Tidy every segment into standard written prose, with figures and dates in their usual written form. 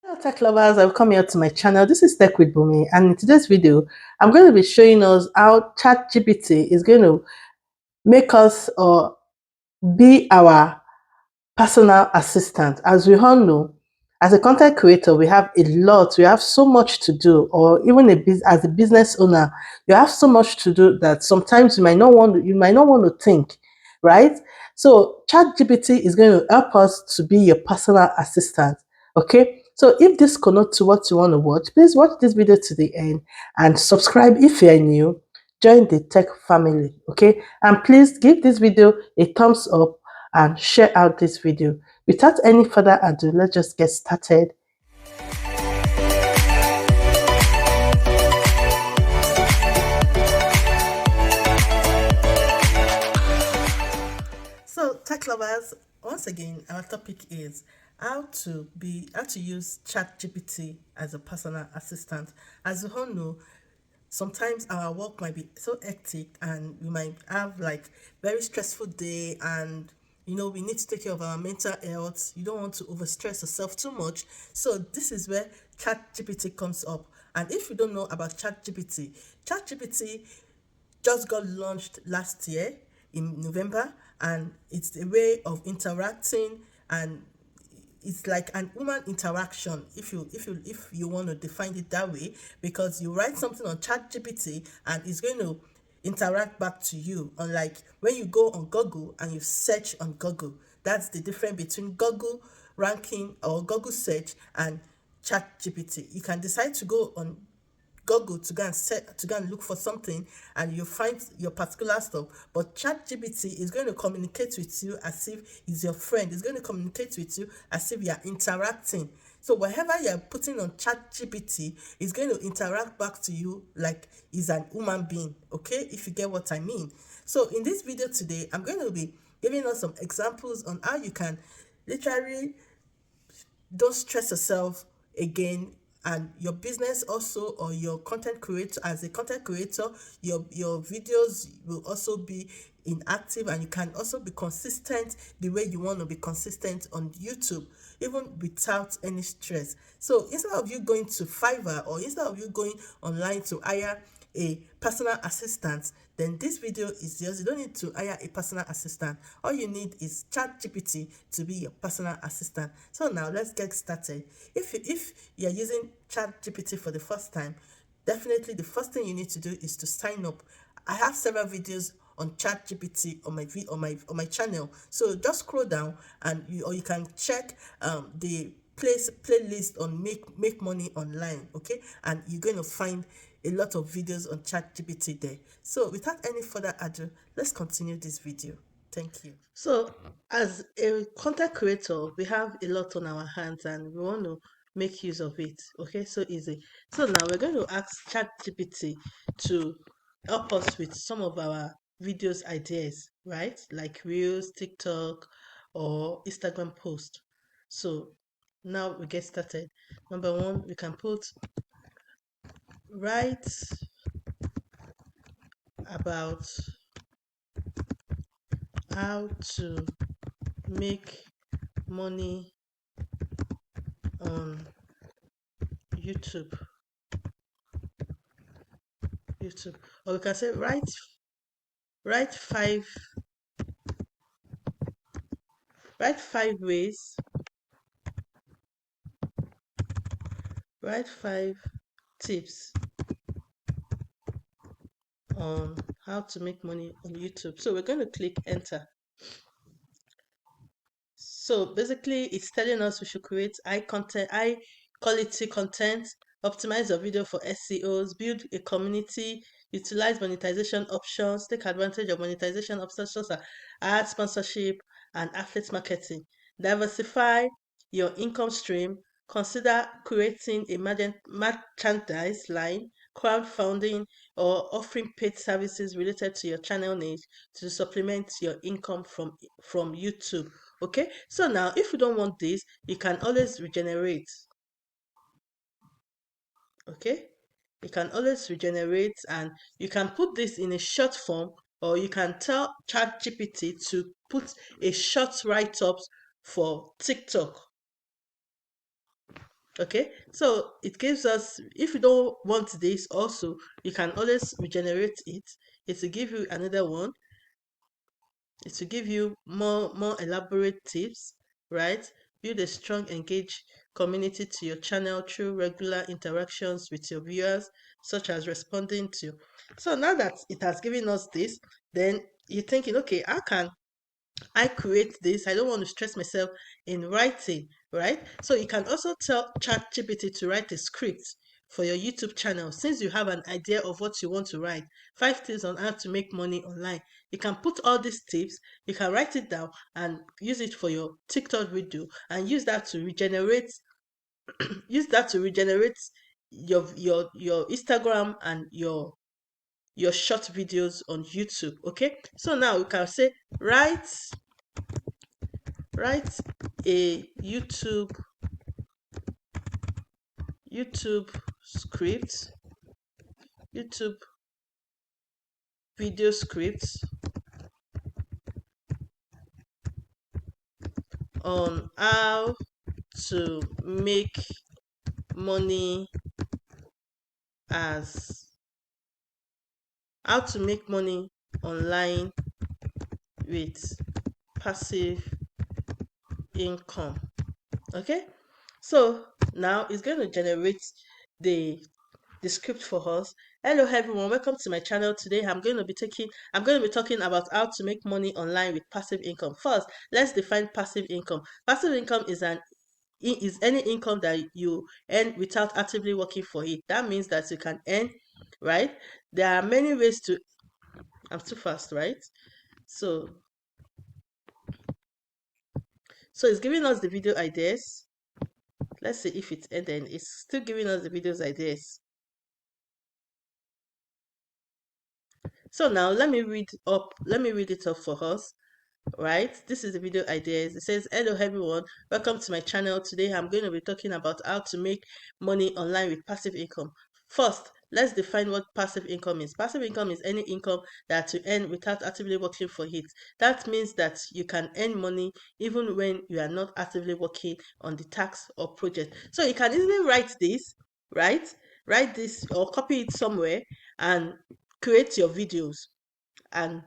Hello tech lovers, welcome here to my channel. This is Tech with Bumi, and in today's video I'm going to be showing us how ChatGPT is going to make us or be our personal assistant. As we all know, as a content creator, we have so much to do, or even as a business owner, you have so much to do that sometimes you might not want to think, right? So ChatGPT is going to help us to be your personal assistant. Okay. So if this connects to what you want to watch, please watch this video to the end and subscribe if you're new. Join the tech family. Okay. And please give this video a thumbs up and share out this video. Without any further ado, let's just get started. So, tech lovers, once again, our topic is how to use ChatGPT as a personal assistant. As you all know, sometimes our work might be so hectic and we might have like very stressful day, and we need to take care of our mental health. You don't want to overstress yourself too much, so this is where ChatGPT comes up. And if you don't know about ChatGPT just got launched last year in November, and it's a way of interacting, and it's like an human interaction, if you want to define it that way, because you write something on ChatGPT and it's going to interact back to you. Unlike when you go on Google and you search on Google, that's the difference between Google ranking or Google search and ChatGPT. You can decide to go on Google to go and look for something, and you find your particular stuff. But ChatGPT is going to communicate with you as if it's your friend. It's going to communicate with you as if you're interacting. So whatever you're putting on ChatGPT is going to interact back to you like it's an human being. Okay, if you get what I mean. So in this video today, I'm going to be giving us some examples on how you can literally don't stress yourself again, and your business also, or your content creator, as a content creator, your videos will also be inactive, and you can also be consistent the way you want to be consistent on YouTube, even without any stress. So instead of you going to Fiverr, or instead of you going online to hire a personal assistant, then this video is yours. You don't need to hire a personal assistant. All you need is ChatGPT to be your personal assistant. So now let's get started. If you're using ChatGPT for the first time, definitely the first thing you need to do is to sign up. I have several videos on ChatGPT on my channel. So just scroll down, and you can check the playlist on make money online. Okay, and you're going to find a lot of videos on ChatGPT there. So without any further ado, let's continue this video. Thank you. So as a content creator, we have a lot on our hands and we want to make use of it. Okay, so easy. So now we're going to ask ChatGPT to help us with some of our videos ideas, right? Like Reels, TikTok, or Instagram post. So now we get started. Number one, we can put write about how to make money on YouTube. YouTube. Or we can say write five write five ways, write five tips on how to make money on YouTube. So we're going to click enter. So basically it's telling us we should create high quality content, optimize your video for SEOs, build a community, utilize monetization options, take advantage of monetization options such as ad sponsorship and affiliate marketing, diversify your income stream, consider creating a merchandise line, crowdfunding, or offering paid services related to your channel niche to supplement your income from YouTube. Okay, so now if you don't want this, you can always regenerate. Okay, you can always regenerate, and you can put this in a short form, or you can tell ChatGPT to put a short write-up for TikTok. Okay, so it gives us, if you don't want this also, you can always regenerate it. It will give you another one. It will give you more elaborate tips, right? Build a strong, engaged community to your channel through regular interactions with your viewers, such as responding to. So now that it has given us this, then you're thinking, okay, how can I create this? I don't want to stress myself in writing, right? So you can also tell ChatGPT to write a script for your YouTube channel. Since you have an idea of what you want to write, 5 tips on how to make money online. You can put all these tips, you can write it down and use it for your TikTok video, and use that to regenerate your Instagram and your short videos on YouTube. Okay, so now you can say write a YouTube script, YouTube video script on to make money as how to make money online with passive income. Okay, so now it's going to generate the the script for us. Hello everyone, welcome to my channel. Today I'm going to be talking about how to make money online with passive income. First, let's define passive income. Passive income is any income that you earn without actively working for it. That means that you can earn, right? There are many ways to I'm too fast, right? So so it's giving us the video ideas. Let's see if it's and then it's still giving us the videos ideas. So now let me read it up for us. Right, this is the video ideas. It says, hello everyone, welcome to my channel. Today I'm going to be talking about how to make money online with passive income. First, let's define what passive income is. Passive income is any income that you earn without actively working for it. That means that you can earn money even when you are not actively working on the task or project. So you can easily write this, right? Write this or copy it somewhere and create your videos and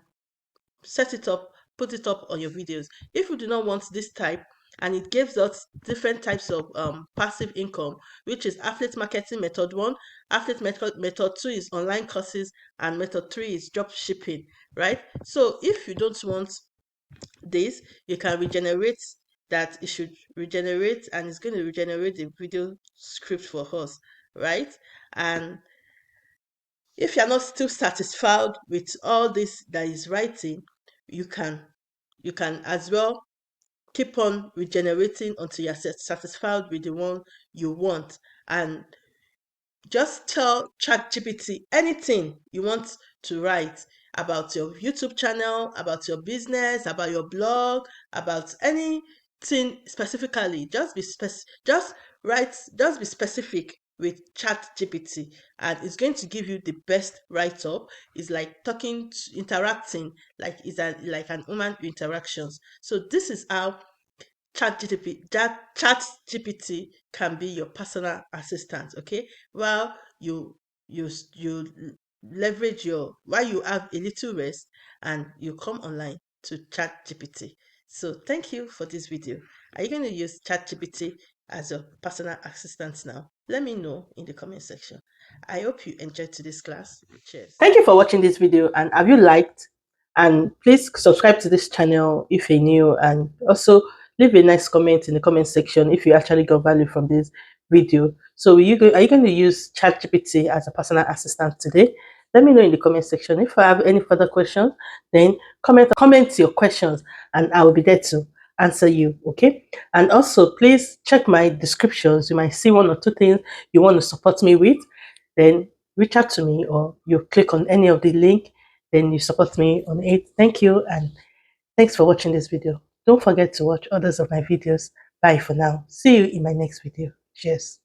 set it up, put it up on your videos. If you do not want this type, and it gives us different types of passive income, which is affiliate marketing method one, method two is online courses, and method three is drop shipping, right? So if you don't want this, you can regenerate that. It should regenerate, and it's going to regenerate the video script for us, right? And if you're not still satisfied with all this that is writing, you can as well keep on regenerating until you're satisfied with the one you want. And just tell ChatGPT anything you want to write about your YouTube channel, about your business, about your blog, about anything specifically. Just be specific with ChatGPT, and it's going to give you the best write up. It's like interacting, like like an human interactions. So this is how ChatGPT can be your personal assistant. Okay, while you leverage while you have a little rest and you come online to ChatGPT. So thank you for this video. Are you going to use ChatGPT as your personal assistant now? Let me know in the comment section. I hope you enjoyed today's class. Cheers. Thank you for watching this video, and have you liked? And please subscribe to this channel if you're new, and also leave a nice comment in the comment section if you actually got value from this video. So are you going to use ChatGPT as a personal assistant today? Let me know in the comment section. If I have any further questions, then comment your questions and I will be there to answer you. Okay, and also please check my descriptions. You might see one or two things you want to support me with, then reach out to me, or you click on any of the link, then you support me on it. Thank you, and thanks for watching this video. Don't forget to watch others of my videos. Bye for now. See you in my next video. Cheers.